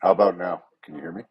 How about now? Can you hear me?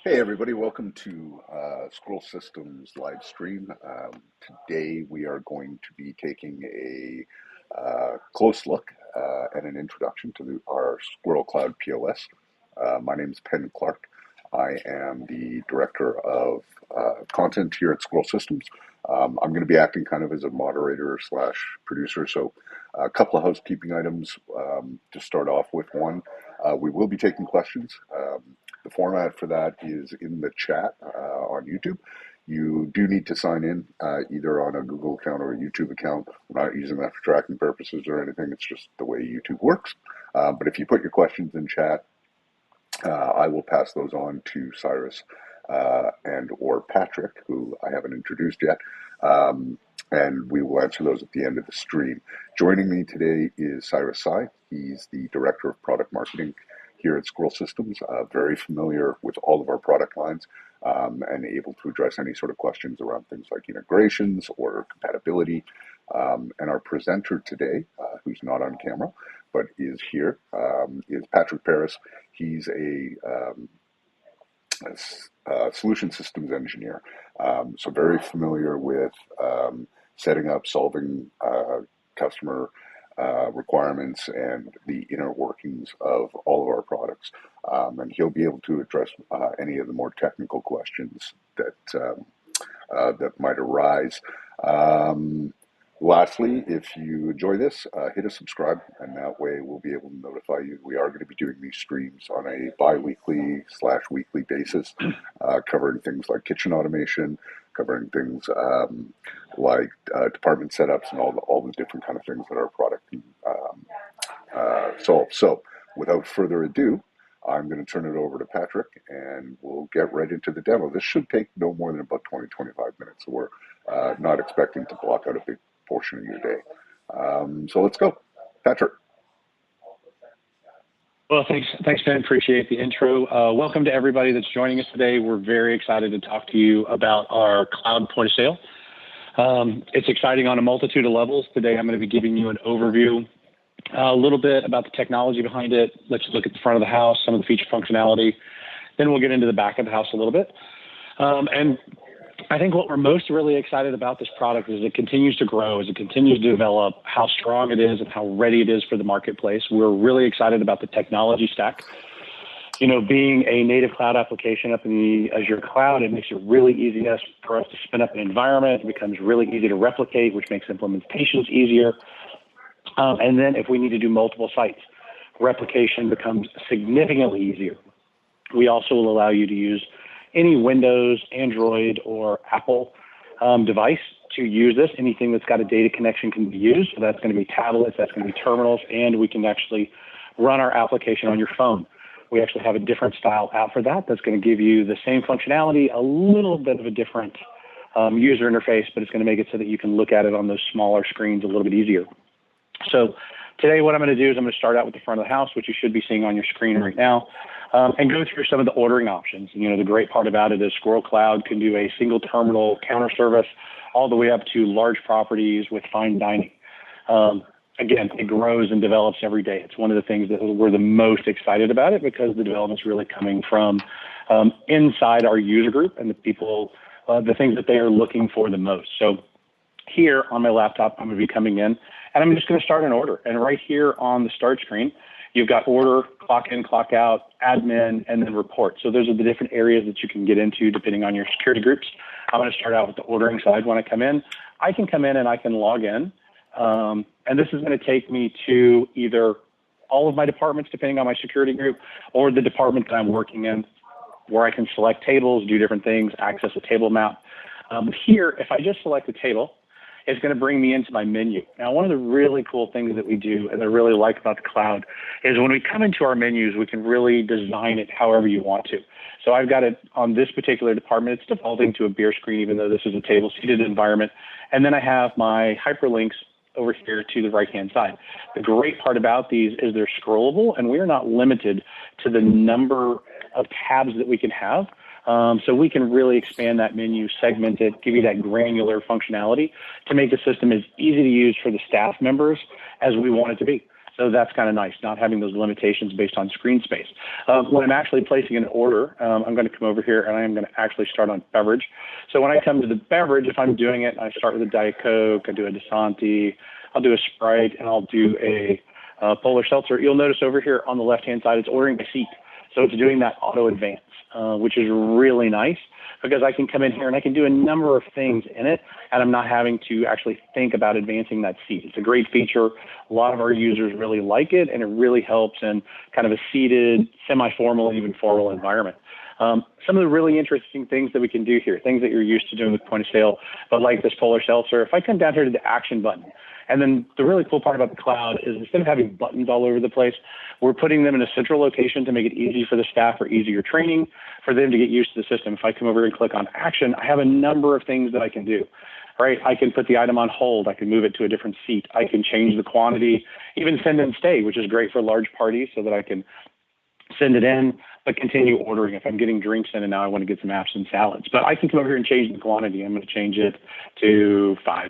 Hey everybody, welcome to Squirrel Systems live stream. Today we are going to be taking a close look and an introduction to our Squirrel Cloud POS. My name is Penn Clark. I am the Director of Content here at Squirrel Systems. I'm going to be acting kind of as a moderator slash producer, so a couple of housekeeping items to start off with. One, we will be taking questions. The format for that is in the chat on YouTube. You do need to sign in either on a Google account or a YouTube account. We're not using that for tracking purposes or anything. It's just the way YouTube works. But if you put your questions in chat, I will pass those on to Cyrus and or Patrick, who I haven't introduced yet. And we will answer those at the end of the stream. Joining me today is Cyrus Sai. He's the Director of Product Marketing here at Squirrel Systems, very familiar with all of our product lines and able to address any sort of questions around things like integrations or compatibility. And our presenter today, who's not on camera, but is here, is Patrick Paris. He's a solution systems engineer, so very familiar with setting up, solving customer requirements and the inner workings of all of our products. And he'll be able to address any of the more technical questions that might arise. Lastly, if you enjoy this, hit a subscribe, and that way we'll be able to notify you. We are going to be doing these streams on a bi-weekly / weekly basis, covering things like kitchen automation, covering things like department setups and all the different kind of things that our product can solve. So without further ado, I'm going to turn it over to Patrick and we'll get right into the demo. This should take no more than about 20-25 minutes. So we're not expecting to block out a big portion of your day. So let's go. Patrick. Well, thanks, Ben. Appreciate the intro. Welcome to everybody that's joining us today. We're very excited to talk to you about our cloud point of sale. It's exciting on a multitude of levels. Today, I'm going to be giving you an overview, a little bit about the technology behind it. Let's look at the front of the house, some of the feature functionality. Then we'll get into the back of the house a little bit. And I think what we're most really excited about this product is it continues to grow, as it continues to develop, how strong it is and how ready it is for the marketplace. We're really excited about the technology stack. You know, being a native cloud application up in the Azure cloud, it makes it really easy for us to spin up an environment. It becomes really easy to replicate, which makes implementations easier. And then if we need to do multiple sites, replication becomes significantly easier. We also will allow you to use any Windows, Android, or Apple device to use this. Anything that's got a data connection can be used. So that's going to be tablets, that's going to be terminals, and we can actually run our application on your phone. We actually have a different style app for that that's going to give you the same functionality, a little bit of a different user interface, but it's going to make it so that you can look at it on those smaller screens a little bit easier. So today what I'm going to do is I'm going to start out with the front of the house, which you should be seeing on your screen right now, and go through some of the ordering options. You know, the great part about it is Squirrel Cloud can do a single terminal counter service all the way up to large properties with fine dining. Again, it grows and develops every day. It's one of the things that we're the most excited about it because the development's really coming from inside our user group and the people, the things that they are looking for the most. So here on my laptop, I'm going to be coming in and I'm just going to start an order. And right here on the start screen, you've got order, clock in, clock out, admin, and then report. So those are the different areas that you can get into depending on your security groups. I'm going to start out with the ordering side. When I come in, I can come in and I can log in. And this is going to take me to either all of my departments, depending on my security group, or the department that I'm working in, where I can select tables, do different things, access a table map. Here, if I just select a table, it's going to bring me into my menu. Now, one of the really cool things that we do and I really like about the cloud is when we come into our menus, we can really design it however you want to. So I've got it on this particular department. It's defaulting to a beer screen, even though this is a table-seated environment. And then I have my hyperlinks over here to the right-hand side. The great part about these is they're scrollable, and we are not limited to the number of tabs that we can have. So we can really expand that menu, segment it, give you that granular functionality to make the system as easy to use for the staff members as we want it to be. So that's kind of nice, not having those limitations based on screen space. When I'm actually placing an order, I'm going to come over here and I'm going to actually start on beverage. So when I come to the beverage, if I'm doing it, I start with a Diet Coke, I do a Dasani, I'll do a Sprite, and I'll do a Polar Seltzer. You'll notice over here on the left-hand side, it's ordering by seat. So it's doing that auto advance, which is really nice because I can come in here and I can do a number of things in it, and I'm not having to actually think about advancing that seat. It's a great feature. A lot of our users really like it, and it really helps in kind of a seated, semi-formal, even formal environment. Some of the really interesting things that we can do here, things that you're used to doing with point of sale, but like this Polar Seltzer, if I come down here to the action button, and then the really cool part about the cloud is instead of having buttons all over the place, we're putting them in a central location to make it easy for the staff or easier training for them to get used to the system. If I come over and click on action, I have a number of things that I can do. Right, I can put the item on hold. I can move it to a different seat. I can change the quantity, even send and stay, which is great for large parties so that I can send it in, but continue ordering. If I'm getting drinks in and now I want to get some apps and salads, but I can come over here and change the quantity. I'm going to change it to 5.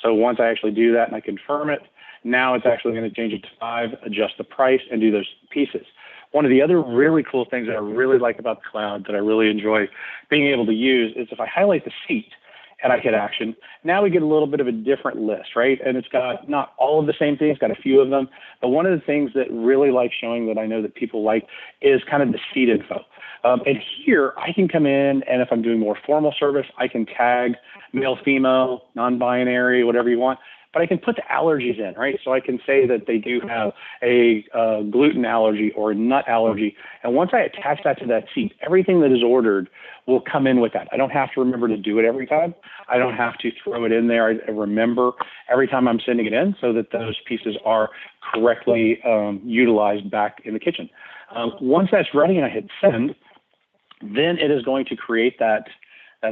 So once I actually do that and I confirm it, now it's actually going to change it to 5, adjust the price, and do those pieces. One of the other really cool things that I really like about the cloud that I really enjoy being able to use is if I highlight the seat and I hit action, now we get a little bit of a different list, right? And it's got not all of the same things, got a few of them. But one of the things that really like showing that I know that people like is kind of the seat info. And here I can come in, and if I'm doing more formal service, I can tag male, female, non-binary, whatever you want. But I can put the allergies in, right? So I can say that they do have a gluten allergy or a nut allergy. And once I attach that to that seat, everything that is ordered will come in with that. I don't have to remember to do it every time. I don't have to throw it in there. I remember every time I'm sending it in so that those pieces are correctly utilized back in the kitchen. Once that's ready and I hit send, then it is going to create that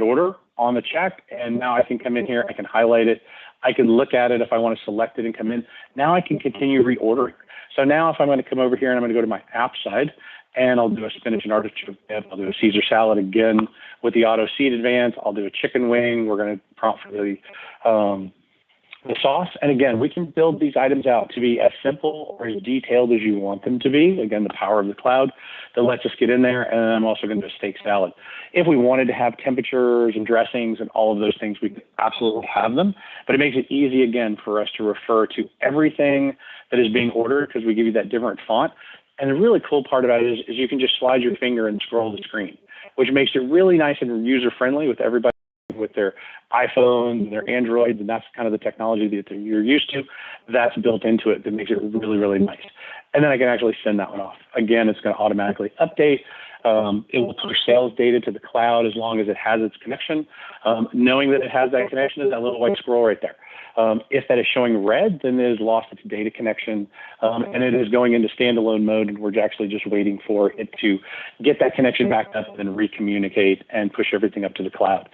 order on the check. And now I can come in here, I can highlight it. I can look at it if I want to select it and come in. Now I can continue reordering. So now if I'm going to come over here and I'm going to go to my app side and I'll do a spinach and artichoke dip, I'll do a Caesar salad again with the auto seat advance. I'll do a chicken wing. We're going to prompt for the sauce. And again, we can build these items out to be as simple or as detailed as you want them to be. Again, the power of the cloud that lets us get in there. And I'm also going to do a steak salad. If we wanted to have temperatures and dressings and all of those things, we could absolutely have them. But it makes it easy, again, for us to refer to everything that is being ordered because we give you that different font. And the really cool part about it is you can just slide your finger and scroll the screen, which makes it really nice and user-friendly with everybody with their iPhones and their Androids, and that's kind of the technology that you're used to. That's built into it that makes it really, really nice. And then I can actually send that one off. Again, it's going to automatically update. It will push sales data to the cloud as long as it has its connection. Knowing that it has that connection is that little white scroll right there. If that is showing red, then it has lost its data connection, and it is going into standalone mode, and we're actually just waiting for it to get that connection back up and recommunicate and push everything up to the cloud.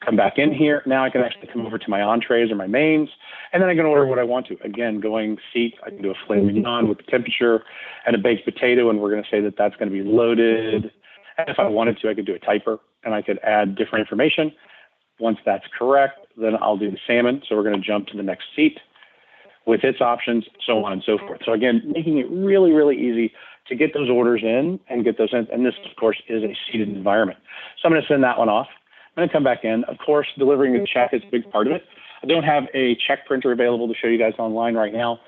Come back in here. Now I can actually come over to my entrees or my mains, and then I can order what I want to. Again, going seat, I can do a filet mignon with the temperature and a baked potato, and we're going to say that that's going to be loaded. And if I wanted to, I could do a typer, and I could add different information. Once that's correct, then I'll do the salmon. So we're going to jump to the next seat with its options, so on and so forth. So again, making it really, really easy to get those orders in and get those in. And this, of course, is a seated environment. So I'm going to send that one off. I'm going to come back in. Of course, delivering a check is a big part of it. I don't have a check printer available to show you guys online right now,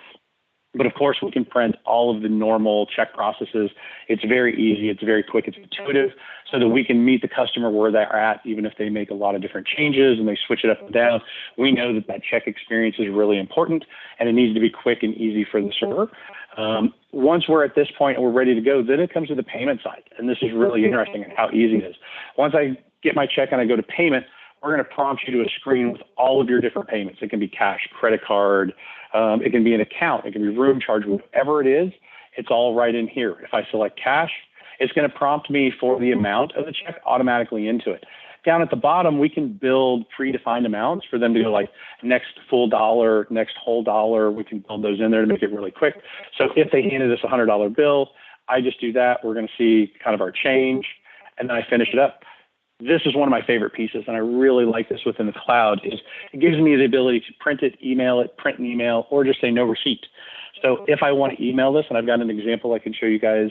but of course we can print all of the normal check processes. It's very easy. It's very quick. It's intuitive so that we can meet the customer where they're at, even if they make a lot of different changes and they switch it up and down. We know that that check experience is really important and it needs to be quick and easy for the server. Once we're at this point and we're ready to go, then it comes to the payment side. And this is really interesting and how easy it is. Once I get my check and I go to payment, we're going to prompt you to a screen with all of your different payments. It can be cash, credit card, it can be an account, it can be room charge, whatever it is, it's all right in here. If I select cash, it's going to prompt me for the amount of the check automatically into it. Down at the bottom, we can build predefined amounts for them to go like next full dollar, next whole dollar. We can build those in there to make it really quick. So if they handed us a $100 bill, I just do that. We're going to see kind of our change, and then I finish it up. This is one of my favorite pieces, and I really like this within the cloud, is it gives me the ability to print it, email it, print an email, or just say no receipt. So if I want to email this, and I've got an example I can show you guys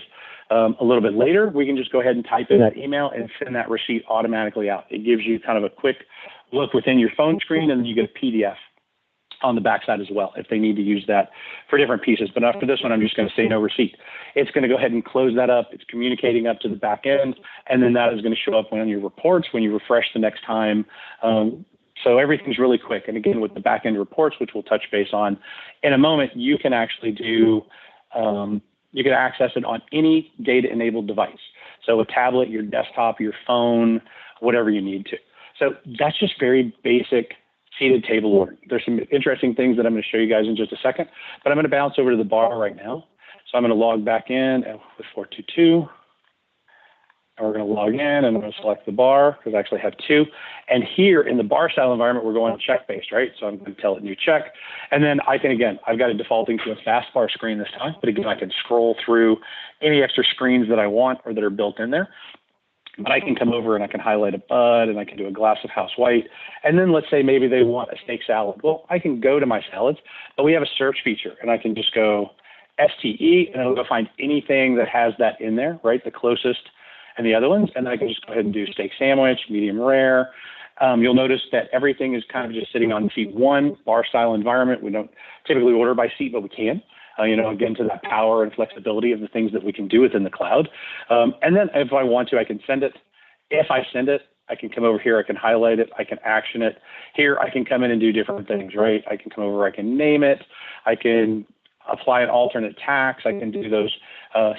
a little bit later, we can just go ahead and type in that email and send that receipt automatically out. It gives you kind of a quick look within your phone screen, and then you get a PDF on the backside as well if they need to use that for different pieces. But after this one, I'm just going to say no receipt. It's going to go ahead and close that up. It's communicating up to the back end, and then that is going to show up on your reports when you refresh the next time. So everything's really quick. And again, with the back end reports, which we'll touch base on in a moment, you can actually do, you can access it on any data-enabled device. So a tablet, your desktop, your phone, whatever you need to. So that's just very basic seated table ordering. There's some interesting things that I'm going to show you guys in just a second, but I'm going to bounce over to the bar right now. So I'm going to log back in with 422. And we're going to log in, and I'm going to select the bar because I actually have two. And here in the bar style environment, we're going check-based, right? So I'm going to tell it new check. And then I can, again, I've got it defaulting to a fast bar screen this time, but again, I can scroll through any extra screens that I want or that are built in there. But I can come over and I can highlight a bud, and I can do a glass of house white. And then let's say maybe they want a steak salad. Well, I can go to my salads, but we have a search feature, and I can just go STE, and it'll go find anything that has that in there, right? The closest and the other ones. And then I can just go ahead and do steak sandwich, medium rare. You'll notice that everything is kind of just sitting on seat one, bar style environment. We don't typically order by seat, but we can. Again, to that power and flexibility of the things that we can do within the cloud. And then if I want to, I can send it. If I send it, I can come over here, I can highlight it, I can action it. Here, I can come in and do different things, right? I can come over, I can name it, I can apply an alternate tax, I can do those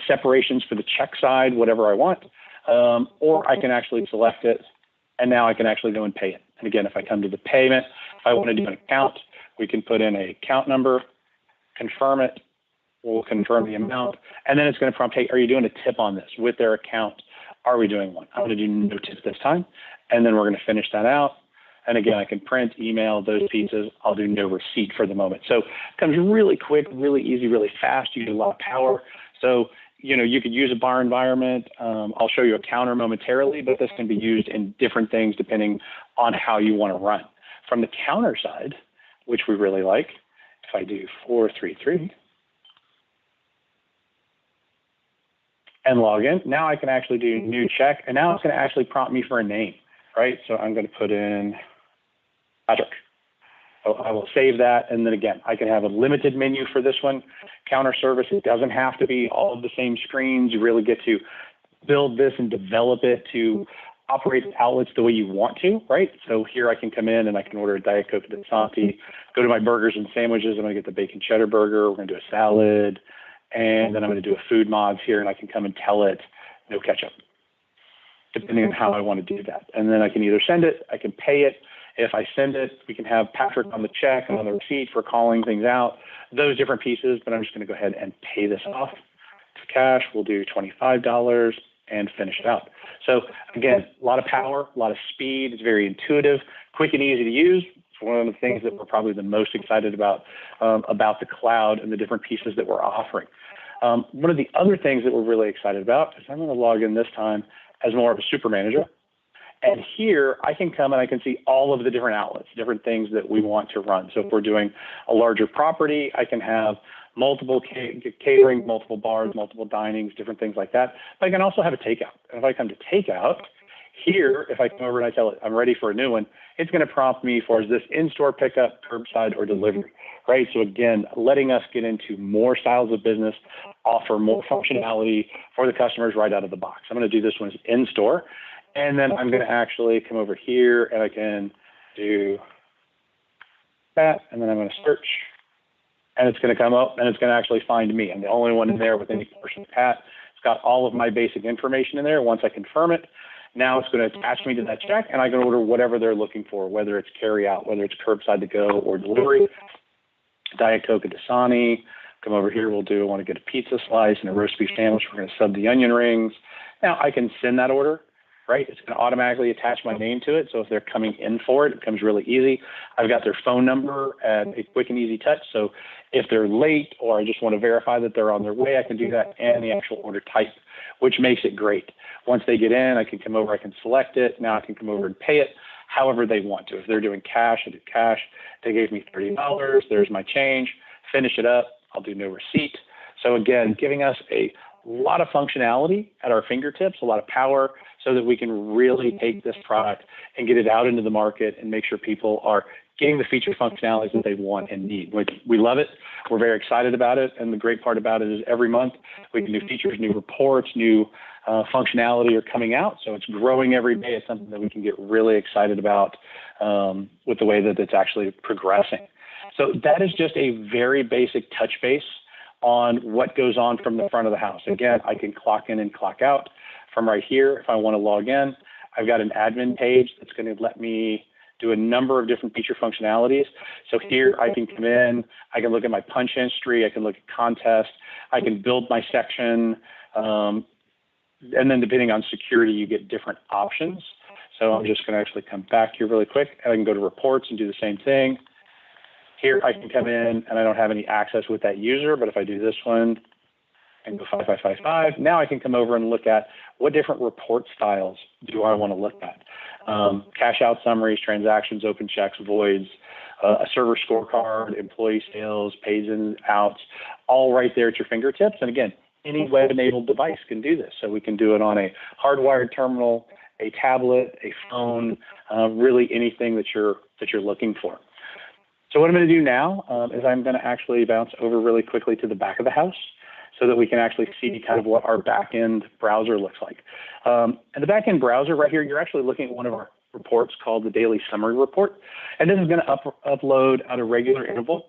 separations for the check side, whatever I want. Or I can actually select it, and now I can actually go and pay it. And again, if I come to the payment, if I want to do an account, we can put in an account number, confirm it, we'll confirm the amount, and then it's going to prompt, hey, are you doing a tip on this with their account? Are we doing one? I'm going to do no tip this time, and then we're going to finish that out. And again, I can print, email those pieces. I'll do no receipt for the moment. So it comes really quick, really easy, really fast. You get a lot of power. So, you could use a bar environment. I'll show you a counter momentarily, but this can be used in different things depending on how you want to run. From the counter side, which we really like, if I do 433 and log in, now I can actually do new check, and now it's going to actually prompt me for a name, right? So I'm going to put in Patrick. So I will save that, and then again, I can have a limited menu for this one. Counter service, it doesn't have to be all of the same screens. You really get to build this and develop it to operate outlets the way you want to, right? So here I can come in and I can order a Diet Coke at Santi, go to my burgers and sandwiches. I'm going to get the bacon cheddar burger. We're going to do a salad, and then I'm going to do a food mods here, and I can come and tell it no ketchup, depending on how I want to do that. And then I can either send it, I can pay it. If I send it, we can have Patrick on the check and on the receipt for calling things out, those different pieces. But I'm just going to go ahead and pay this off to cash. We'll do $25 and finish it out. So again, a lot of power, a lot of speed. It's very intuitive, quick and easy to use. It's one of the things that we're probably the most excited about the cloud and the different pieces that we're offering. One of the other things that we're really excited about is I'm going to log in this time as more of a super manager. And here I can come and I can see all of the different outlets, different things that we want to run. So if we're doing a larger property, I can have multiple catering, multiple bars, multiple dinings, different things like that. But I can also have a takeout. And if I come to takeout, here, if I come over and I tell it I'm ready for a new one, it's going to prompt me for is this in-store pickup, curbside, or delivery, right? So again, letting us get into more styles of business, offer more functionality for the customers right out of the box. I'm going to do this one as in-store. And then I'm going to actually come over here and I can do that. And then I'm going to search, and it's going to come up and it's going to actually find me. I'm the only one in there with any portion of Pat. It's got all of my basic information in there. Once I confirm it, now it's going to attach me to that check, and I can order whatever they're looking for, whether it's carry out, whether it's curbside to go or delivery. Diet Coke at Dasani. Come over here. I want to get a pizza slice and a roast beef sandwich. We're going to sub the onion rings. Now I can send that order. Right, it's going to automatically attach my name to it. So if they're coming in for it, it becomes really easy. I've got their phone number at a quick and easy touch. So if they're late or I just want to verify that they're on their way, I can do that and the actual order type, which makes it great. Once they get in, I can come over, I can select it. Now I can come over and pay it however they want to. If they're doing cash, I do cash. They gave me $30. There's my change. Finish it up. I'll do no receipt. So again, giving us a lot of functionality at our fingertips, a lot of power, so that we can really take this product and get it out into the market and make sure people are getting the feature functionalities that they want and need. We love it. We're very excited about it. And the great part about it is every month we get new features, new reports, new functionality are coming out. So it's growing every day. It's something that we can get really excited about with the way that it's actually progressing. So that is just a very basic touch base on what goes on from the front of the house. Again, I can clock in and clock out from right here. If I want to log in, I've got an admin page that's going to let me do a number of different feature functionalities. So here I can come in, I can look at my punch history, I can look at contest, I can build my section, and then depending on security, you get different options. So I'm just going to actually come back here really quick, and I can go to reports and do the same thing. Here I can come in, and I don't have any access with that user, but if I do this one and go 5555, now I can come over and look at what different report styles do I want to look at. Cash out summaries, transactions, open checks, voids, a server scorecard, employee sales, pays in, outs, all right there at your fingertips. And again, any web-enabled device can do this. So we can do it on a hardwired terminal, a tablet, a phone, really anything that you're looking for. So what I'm going to do now is I'm going to actually bounce over really quickly to the back of the house so that we can actually see kind of what our back-end browser looks like. And the back-end browser right here, you're actually looking at one of our reports called the Daily Summary Report. And this is going to upload at a regular interval.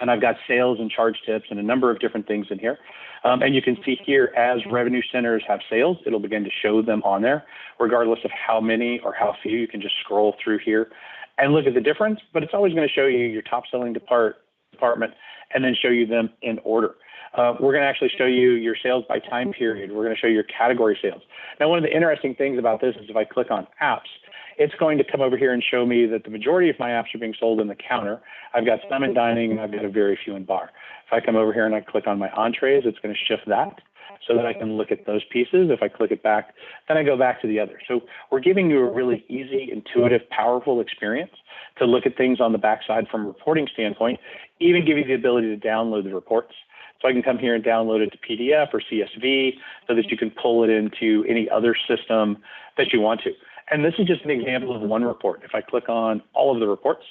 And I've got sales and charge tips and a number of different things in here. And you can see here, as revenue centers have sales, it'll begin to show them on there, regardless of how many or how few. You can just scroll through here and look at the difference, but it's always going to show you your top selling department and then show you them in order. We're going to actually show you your sales by time period. We're going to show you your category sales. Now, one of the interesting things about this is if I click on apps, it's going to come over here and show me that the majority of my apps are being sold in the counter. I've got some in dining and I've got a very few in bar. If I come over here and I click on my entrees, it's going to shift that so that I can look at those pieces. If I click it back, then I go back to the other. So we're giving you a really easy, intuitive, powerful experience to look at things on the backside from a reporting standpoint, even give you the ability to download the reports. So I can come here and download it to PDF or CSV so that you can pull it into any other system that you want to. And this is just an example of one report. If I click on all of the reports,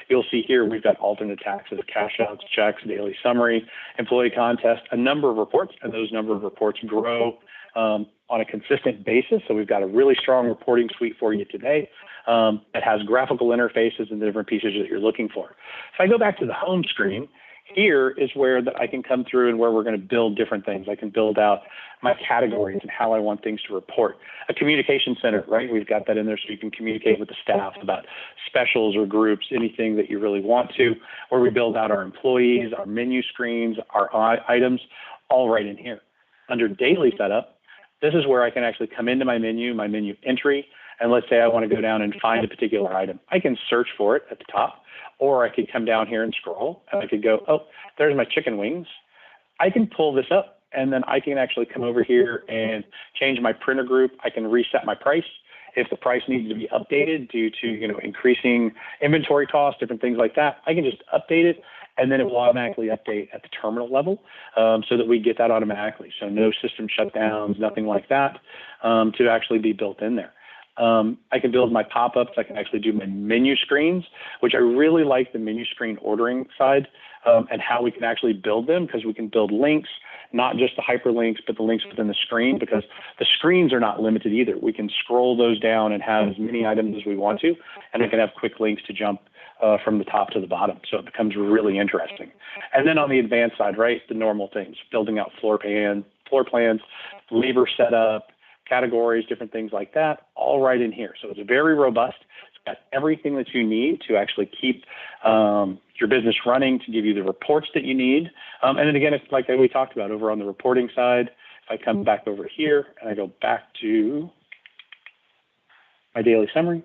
you'll see here we've got alternate taxes, cash outs, checks, daily summary, employee contest, a number of reports, and those number of reports grow on a consistent basis. So we've got a really strong reporting suite for you today that has graphical interfaces and the different pieces that you're looking for. If I go back to the home screen, here is where I can come through and where we're going to build different things. I can build out my categories and how I want things to report. A communication center, right? We've got that in there so you can communicate with the staff about specials or groups, anything that you really want to, where we build out our employees, our menu screens, our items, all right in here. Under daily setup, this is where I can actually come into my menu entry, and let's say I want to go down and find a particular item. I can search for it at the top, or I could come down here and scroll, and I could go, oh, there's my chicken wings. I can pull this up, and then I can actually come over here and change my printer group. I can reset my price if the price needs to be updated due to increasing inventory costs, different things like that. I can just update it, and then it will automatically update at the terminal level so that we get that automatically. So no system shutdowns, nothing like that to actually be built in there. I can build my pop-ups. I can actually do my menu screens, which I really like the menu screen ordering side and how we can actually build them, because we can build links, not just the hyperlinks, but the links within the screen, because the screens are not limited either. We can scroll those down and have as many items as we want to, and we can have quick links to jump from the top to the bottom. So it becomes really interesting. And then on the advanced side, right, the normal things, building out floor plans, labor setup, categories, different things like that, all right in here. So it's very robust. It's got everything that you need to actually keep your business running, to give you the reports that you need. And then again, it's like we talked about over on the reporting side. If I come back over here and I go back to my daily summary,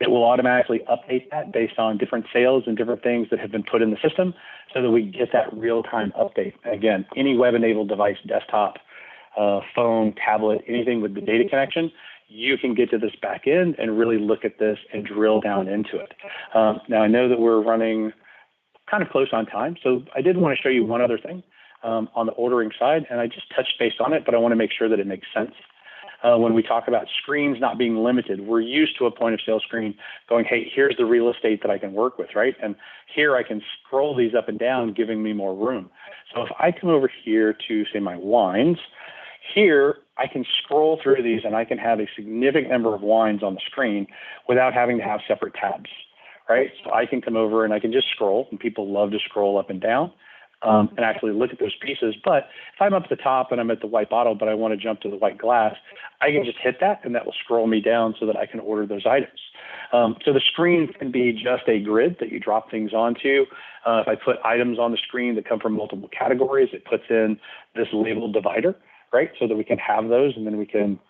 it will automatically update that based on different sales and different things that have been put in the system so that we get that real-time update. Again, any web-enabled device, desktop, phone, tablet, anything with the data connection, you can get to this back end and really look at this and drill down into it. Now, I know that we're running kind of close on time, so I did want to show you one other thing on the ordering side, and I just touched base on it, but I want to make sure that it makes sense. When we talk about screens not being limited, we're used to a point of sale screen going, hey, here's the real estate that I can work with, right? And here I can scroll these up and down, giving me more room. So if I come over here to, say, my wines, here I can scroll through these and I can have a significant number of wines on the screen without having to have separate tabs, right? So I can come over and I can just scroll, and people love to scroll up and down. And actually look at those pieces. But if I'm up at the top and I'm at the white bottle, but I want to jump to the white glass, I can just hit that and that will scroll me down so that I can order those items. So the screen can be just a grid that you drop things onto. If I put items on the screen that come from multiple categories, it puts in this labeled divider, right? So that we can have those, and then we can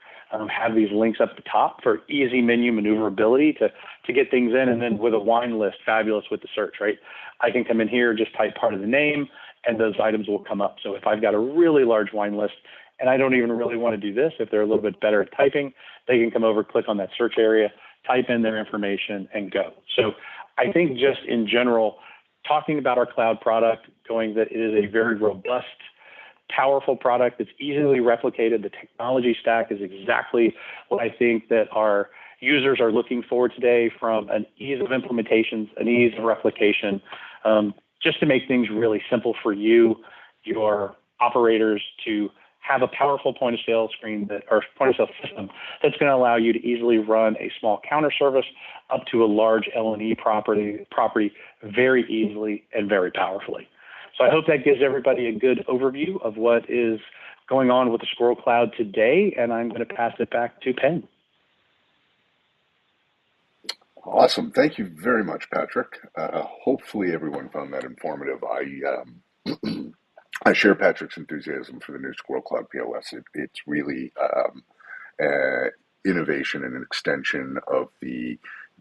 have these links up the top for easy menu maneuverability to get things in. And then with a wine list, fabulous with the search, right? I can come in here, just type part of the name, and those items will come up. So if I've got a really large wine list and I don't even really want to do this, if they're a little bit better at typing, they can come over, click on that search area, type in their information, and go. So I think just in general, talking about our cloud product, going that it is a very robust, powerful product that's easily replicated. The technology stack is exactly what I think that our users are looking for today, from an ease of implementations, an ease of replication, just to make things really simple for you, your operators, to have a powerful point of sale screen or point of sale system that's going to allow you to easily run a small counter service up to a large L&E property very easily and very powerfully. So I hope that gives everybody a good overview of what is going on with the Squirrel Cloud today, and I'm going to pass it back to Penn. Awesome. Thank you very much, Patrick. Hopefully everyone found that informative. I share Patrick's enthusiasm for the new Squirrel Cloud POS. It's really innovation and an extension of the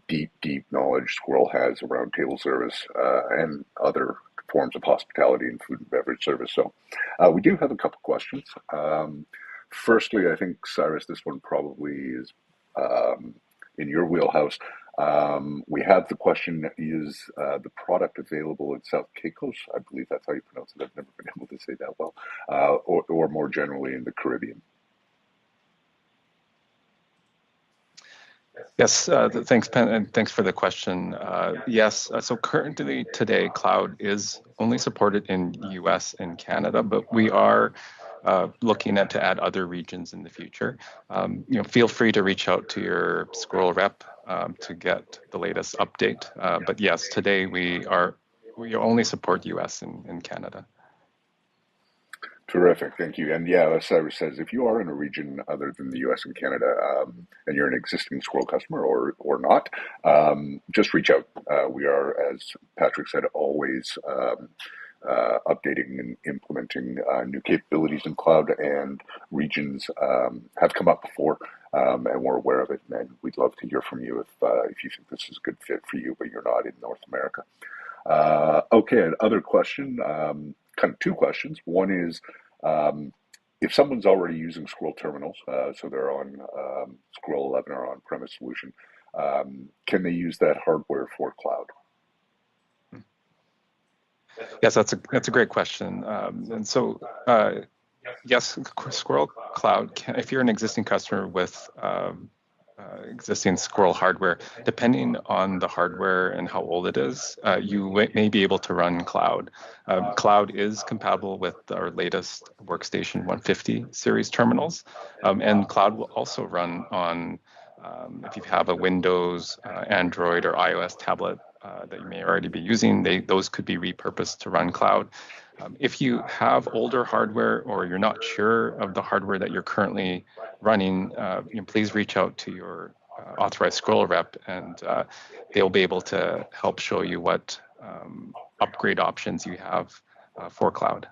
deep knowledge Squirrel has around table service and other forms of hospitality and food and beverage service. So we do have a couple questions. Firstly, I think, Cyrus, this one probably is in your wheelhouse. We have the question, is the product available in South Caicos? I believe that's how you pronounce it. I've never been able to say that well. Or more generally in the Caribbean. Yes, thanks, Penn, and thanks for the question. Yes, so currently today, cloud is only supported in US and Canada, but we are looking to add other regions in the future. Feel free to reach out to your Squirrel rep to get the latest update. But yes, today we only support US and Canada. Terrific, thank you. And yeah, as Cyrus says, if you are in a region other than the US and Canada, and you're an existing Squirrel customer or not, just reach out. We are, as Patrick said, always updating and implementing new capabilities in cloud, and regions have come up before, and we're aware of it, and we'd love to hear from you if you think this is a good fit for you, but you're not in North America. Okay, another question, kind of two questions. One is, if someone's already using Squirrel terminals, so they're on Squirrel 11 or on-premise solution, can they use that hardware for cloud? Yes, that's a great question. And so, yes, Squirrel Cloud, if you're an existing customer with existing Squirrel hardware, depending on the hardware and how old it is, you may be able to run cloud. Cloud is compatible with our latest Workstation 150 series terminals, and cloud will also run on, if you have a Windows, Android, or iOS tablet that you may already be using, those could be repurposed to run cloud. If you have older hardware or you're not sure of the hardware that you're currently running, please reach out to your authorized Squirrel rep, and they'll be able to help show you what upgrade options you have for cloud.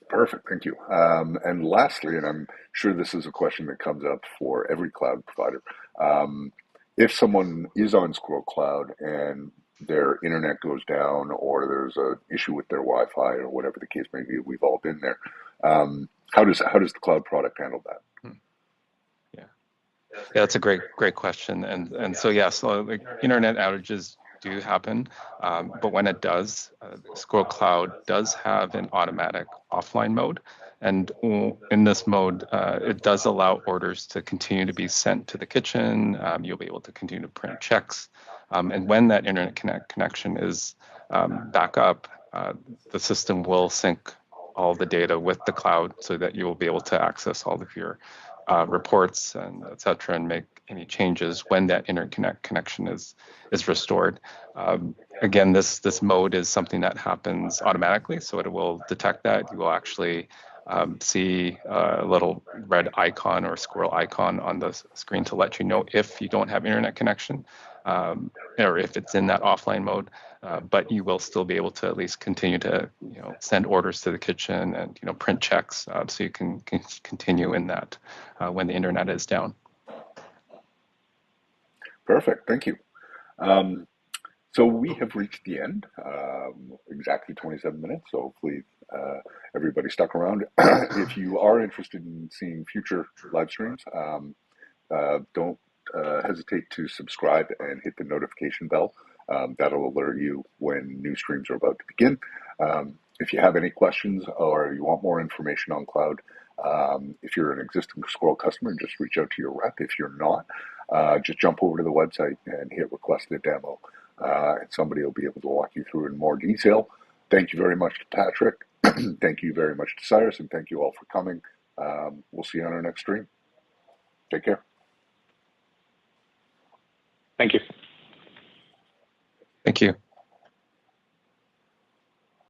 Perfect, thank you. And lastly, and I'm sure this is a question that comes up for every cloud provider, if someone is on Squirrel Cloud and their internet goes down, or there's an issue with their Wi-Fi, or whatever the case may be, we've all been there. How does the cloud product handle that? Yeah, that's a great question. And so yes, like internet outages do happen, but when it does, Squirrel Cloud does have an automatic offline mode. And in this mode, it does allow orders to continue to be sent to the kitchen. You'll be able to continue to print checks. And when that internet connection is back up, the system will sync all the data with the cloud so that you will be able to access all of your reports and et cetera, and make any changes when that interconnect connection is restored. Again, this mode is something that happens automatically, so it will detect that. You will actually see a little red icon or squirrel icon on the screen to let you know if you don't have internet connection, or if it's in that offline mode. But you will still be able to at least continue to send orders to the kitchen and print checks, so you can continue in that when the internet is down. Perfect. Thank you. So we have reached the end, exactly 27 minutes. So hopefully everybody stuck around. If you are interested in seeing future live streams, don't hesitate to subscribe and hit the notification bell. That'll alert you when new streams are about to begin. If you have any questions or you want more information on cloud, if you're an existing Squirrel customer, just reach out to your rep. If you're not, just jump over to the website and hit request a demo, and somebody will be able to walk you through in more detail. Thank you very much to Patrick. Thank you very much to Cyrus, and thank you all for coming. We'll see you on our next stream. Take care. Thank you. Thank you.